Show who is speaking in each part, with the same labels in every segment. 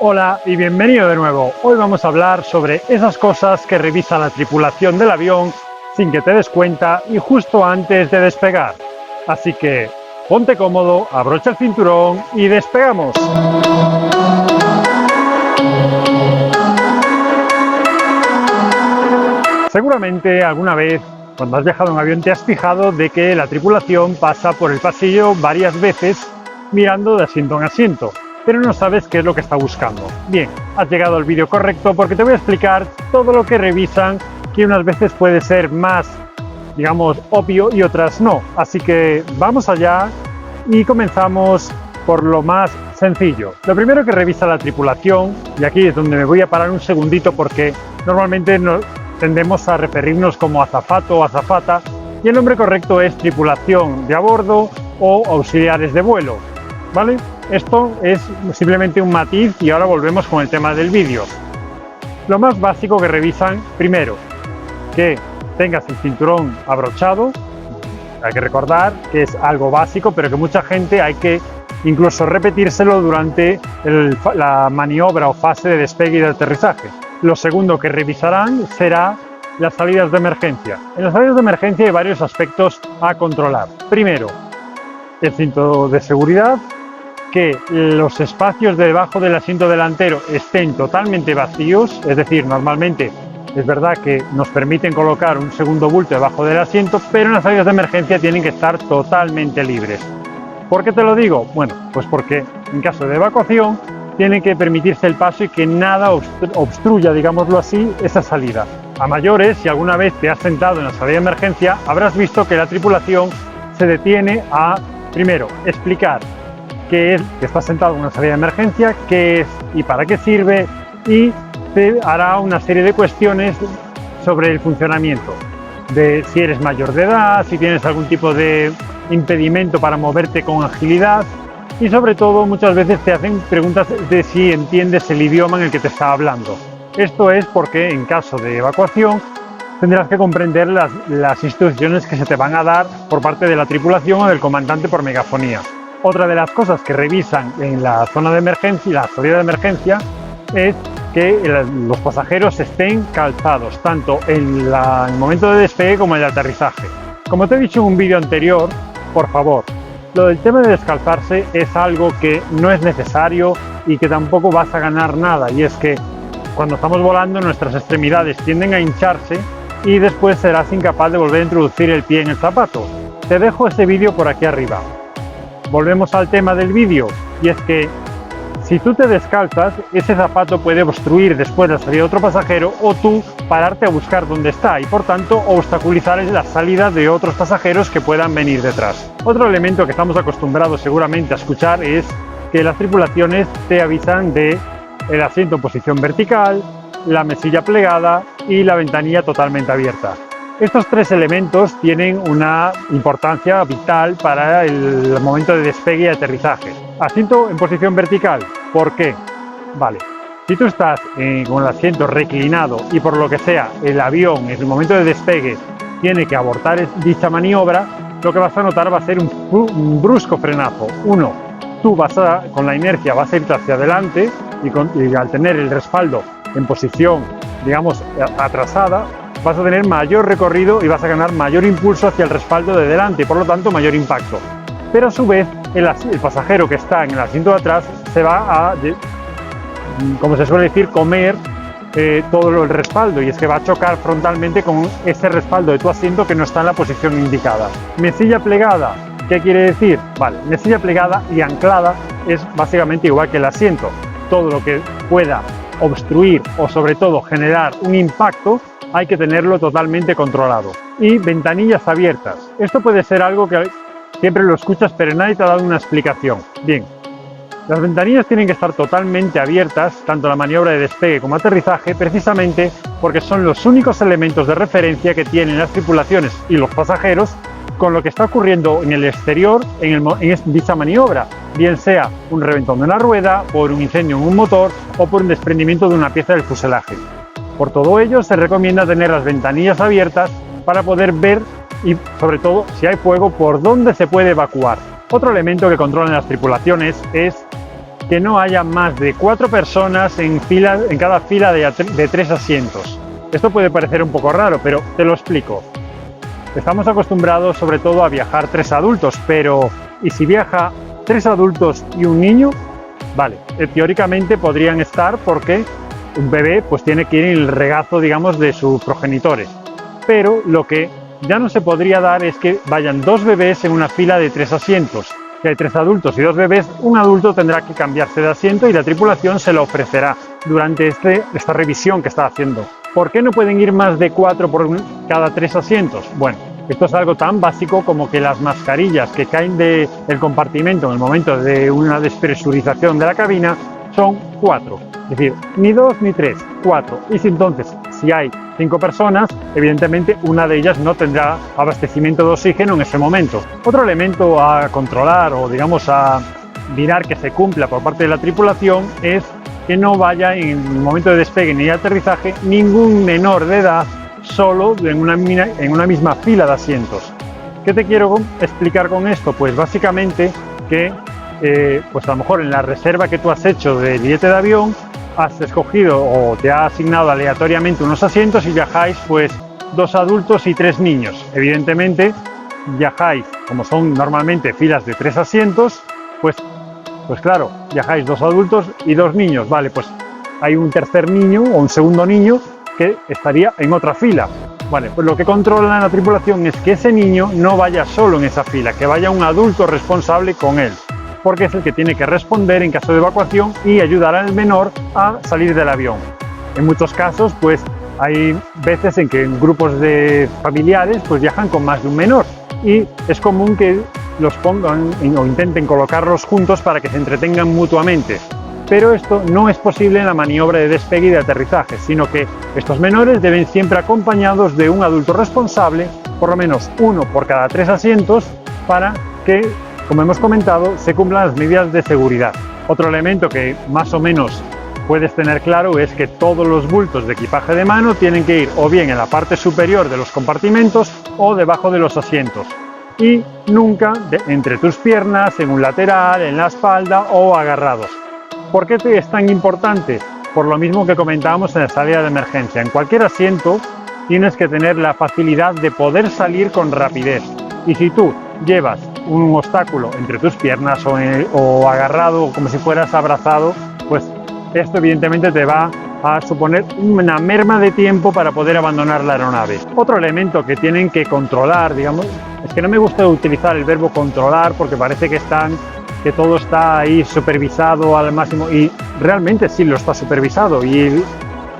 Speaker 1: Hola y bienvenido de nuevo. Hoy vamos a hablar sobre esas cosas que revisa la tripulación del avión sin que te des cuenta y justo antes de despegar. Así que ponte cómodo, abrocha el cinturón y despegamos. Seguramente alguna vez cuando has viajado en avión te has fijado de que la tripulación pasa por el pasillo varias veces mirando de asiento en asiento, pero no sabes qué es lo que está buscando. Bien, has llegado al vídeo correcto porque te voy a explicar todo lo que revisan, que unas veces puede ser más, digamos, obvio y otras no. Así que vamos allá y comenzamos por lo más sencillo. Lo primero que revisa la tripulación, y aquí es donde me voy a parar un segundito porque normalmente tendemos a referirnos como azafato o azafata, y el nombre correcto es tripulación de a bordo o auxiliares de vuelo, ¿vale? Esto es simplemente un matiz y ahora volvemos con el tema del vídeo. Lo más básico que revisan, primero, que tengas el cinturón abrochado. Hay que recordar que es algo básico, pero que mucha gente hay que incluso repetírselo durante la maniobra o fase de despegue y de aterrizaje. Lo segundo que revisarán será las salidas de emergencia. En las salidas de emergencia hay varios aspectos a controlar. Primero, el cinto de seguridad, que los espacios debajo del asiento delantero estén totalmente vacíos, es decir, normalmente es verdad que nos permiten colocar un segundo bulto debajo del asiento, pero en las salidas de emergencia tienen que estar totalmente libres. ¿Por qué te lo digo? Bueno, pues porque en caso de evacuación tiene que permitirse el paso y que nada obstruya, digámoslo así, esa salida. A mayores, si alguna vez te has sentado en la salida de emergencia, habrás visto que la tripulación se detiene a, primero, explicar qué es que estás sentado en una salida de emergencia, qué es y para qué sirve, y te hará una serie de cuestiones sobre el funcionamiento, de si eres mayor de edad, si tienes algún tipo de impedimento para moverte con agilidad, y sobre todo muchas veces te hacen preguntas de si entiendes el idioma en el que te está hablando. Esto es porque en caso de evacuación tendrás que comprender las instrucciones que se te van a dar por parte de la tripulación o del comandante por megafonía. Otra de las cosas que revisan en la zona de emergencia, la salida de emergencia, es que los pasajeros estén calzados, tanto en el momento de despegue como en el aterrizaje. Como te he dicho en un vídeo anterior, por favor, lo del tema de descalzarse es algo que no es necesario y que tampoco vas a ganar nada, y es que cuando estamos volando nuestras extremidades tienden a hincharse y después serás incapaz de volver a introducir el pie en el zapato. Te dejo ese vídeo por aquí arriba. Volvemos al tema del vídeo, y es que si tú te descalzas, ese zapato puede obstruir después la salida de otro pasajero o tú pararte a buscar dónde está y por tanto obstaculizar la salida de otros pasajeros que puedan venir detrás. Otro elemento que estamos acostumbrados seguramente a escuchar es que las tripulaciones te avisan de el asiento en posición vertical, la mesilla plegada y la ventanilla totalmente abierta. Estos tres elementos tienen una importancia vital para el momento de despegue y aterrizaje. Asiento en posición vertical, ¿por qué? Vale, si tú estás con el asiento reclinado y por lo que sea el avión en el momento de despegue tiene que abortar dicha maniobra, lo que vas a notar va a ser un brusco frenazo. Uno, tú con la inercia vas a irte hacia adelante y al tener el respaldo en posición, digamos, atrasada, vas a tener mayor recorrido y vas a ganar mayor impulso hacia el respaldo de delante y por lo tanto mayor impacto. Pero a su vez el pasajero que está en el asiento de atrás se va a, como se suele decir, comer todo el respaldo, y es que va a chocar frontalmente con ese respaldo de tu asiento que no está en la posición indicada. Mesilla plegada, ¿qué quiere decir? Vale, mesilla plegada y anclada es básicamente igual que el asiento. Todo lo que pueda obstruir o sobre todo generar un impacto hay que tenerlo totalmente controlado. Y ventanillas abiertas. Esto puede ser algo que siempre lo escuchas pero nadie te ha dado una explicación. Bien, las ventanillas tienen que estar totalmente abiertas, tanto la maniobra de despegue como aterrizaje, precisamente porque son los únicos elementos de referencia que tienen las tripulaciones y los pasajeros con lo que está ocurriendo en el exterior en dicha maniobra, bien sea un reventón de una rueda, por un incendio en un motor o por un desprendimiento de una pieza del fuselaje. Por todo ello se recomienda tener las ventanillas abiertas para poder ver y sobre todo si hay fuego por dónde se puede evacuar. Otro elemento que controlan las tripulaciones es que no haya más de 4 personas en cada fila de 3 asientos. Esto puede parecer un poco raro, pero te lo explico. Estamos acostumbrados sobre todo a viajar 3 adultos, pero ¿y si viaja 3 adultos y un niño? Vale, teóricamente podrían estar porque un bebé pues tiene que ir en el regazo, digamos, de sus progenitores. Pero lo que ya no se podría dar es que vayan 2 bebés en una fila de 3 asientos. Si hay 3 adultos y 2 bebés, un adulto tendrá que cambiarse de asiento y la tripulación se lo ofrecerá durante esta revisión que está haciendo. ¿Por qué no pueden ir más de 4 por cada 3 asientos? Bueno, esto es algo tan básico como que las mascarillas que caen del compartimento en el momento de una despresurización de la cabina son 4. Es decir, ni 2 ni 3, 4. Y si hay 5 personas, evidentemente una de ellas no tendrá abastecimiento de oxígeno en ese momento. Otro elemento a controlar o digamos a mirar que se cumpla por parte de la tripulación es que no vaya en el momento de despegue ni de aterrizaje ningún menor de edad solo en una misma fila de asientos. ¿Qué te quiero explicar con esto? Pues básicamente que pues a lo mejor en la reserva que tú has hecho de billete de avión has escogido o te ha asignado aleatoriamente unos asientos y viajáis pues 2 adultos y 3 niños. Evidentemente viajáis, como son normalmente filas de 3 asientos, pues claro, viajáis 2 adultos y 2 niños. Vale, pues hay un tercer niño o un segundo niño que estaría en otra fila. Vale, pues lo que controla la tripulación es que ese niño no vaya solo en esa fila, que vaya un adulto responsable con él, porque es el que tiene que responder en caso de evacuación y ayudar al menor a salir del avión. En muchos casos, pues hay veces en que en grupos de familiares pues viajan con más de un menor y es común que los pongan o intenten colocarlos juntos para que se entretengan mutuamente. Pero esto no es posible en la maniobra de despegue y de aterrizaje, sino que estos menores deben siempre acompañados de un adulto responsable, por lo menos uno por cada 3 asientos, para que, como hemos comentado, se cumplan las medidas de seguridad. Otro elemento que más o menos puedes tener claro es que todos los bultos de equipaje de mano tienen que ir o bien en la parte superior de los compartimentos o debajo de los asientos. Y nunca entre tus piernas, en un lateral, en la espalda o agarrados. ¿Por qué es tan importante? Por lo mismo que comentábamos en la salida de emergencia. En cualquier asiento tienes que tener la facilidad de poder salir con rapidez. Y si tú llevas un obstáculo entre tus piernas o agarrado como si fueras abrazado, pues esto evidentemente te va a suponer una merma de tiempo para poder abandonar la aeronave. Otro elemento que tienen que controlar, digamos, es que no me gusta utilizar el verbo controlar porque parece que todo está ahí supervisado al máximo y realmente sí lo está supervisado y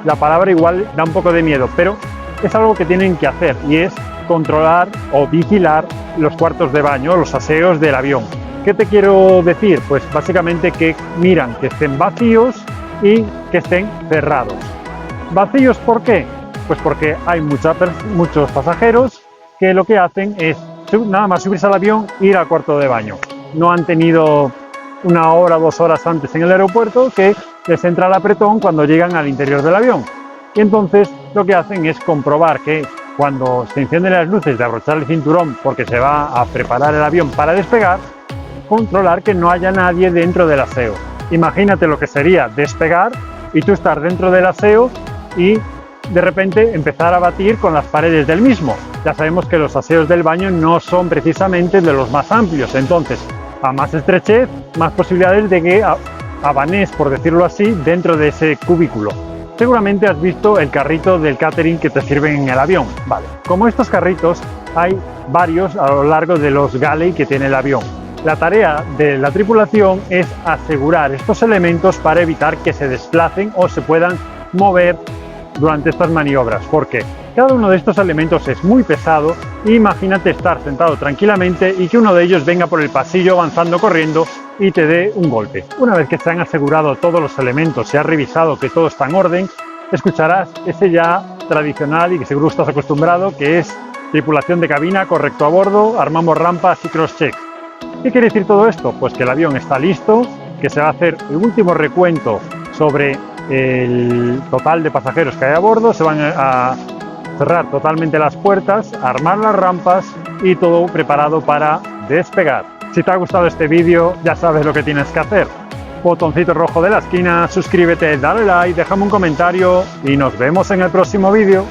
Speaker 1: la palabra igual da un poco de miedo, pero es algo que tienen que hacer y es controlar o vigilar los cuartos de baño, los aseos del avión. ¿Qué te quiero decir? Pues básicamente que miran que estén vacíos y que estén cerrados. ¿Vacíos por qué? Pues porque hay muchos pasajeros que lo que hacen es nada más subirse al avión e ir al cuarto de baño. No han tenido 1 hora, 2 horas antes en el aeropuerto que les entra el apretón cuando llegan al interior del avión. Y entonces lo que hacen es comprobar que cuando se encienden las luces de abrochar el cinturón porque se va a preparar el avión para despegar, controlar que no haya nadie dentro del aseo. Imagínate lo que sería despegar y tú estar dentro del aseo y de repente empezar a batir con las paredes del mismo. Ya sabemos que los aseos del baño no son precisamente de los más amplios, entonces a más estrechez, más posibilidades de que abanes, por decirlo así, dentro de ese cubículo. Seguramente has visto el carrito del catering que te sirven en el avión. Vale, como estos carritos hay varios a lo largo de los galley que tiene el avión. La tarea de la tripulación es asegurar estos elementos para evitar que se desplacen o se puedan mover durante estas maniobras, porque cada uno de estos elementos es muy pesado. Imagínate estar sentado tranquilamente y que uno de ellos venga por el pasillo avanzando corriendo y te dé un golpe. Una vez que se han asegurado todos los elementos, se ha revisado que todo está en orden, escucharás ese ya tradicional y que seguro estás acostumbrado, que es tripulación de cabina, correcto a bordo, armamos rampas y cross-check. ¿Qué quiere decir todo esto? Pues que el avión está listo, que se va a hacer el último recuento sobre el total de pasajeros que hay a bordo, se van a cerrar totalmente las puertas, armar las rampas y todo preparado para despegar. Si te ha gustado este vídeo, ya sabes lo que tienes que hacer. botoncito rojo de la esquina, suscríbete, dale like, déjame un comentario y nos vemos en el próximo vídeo.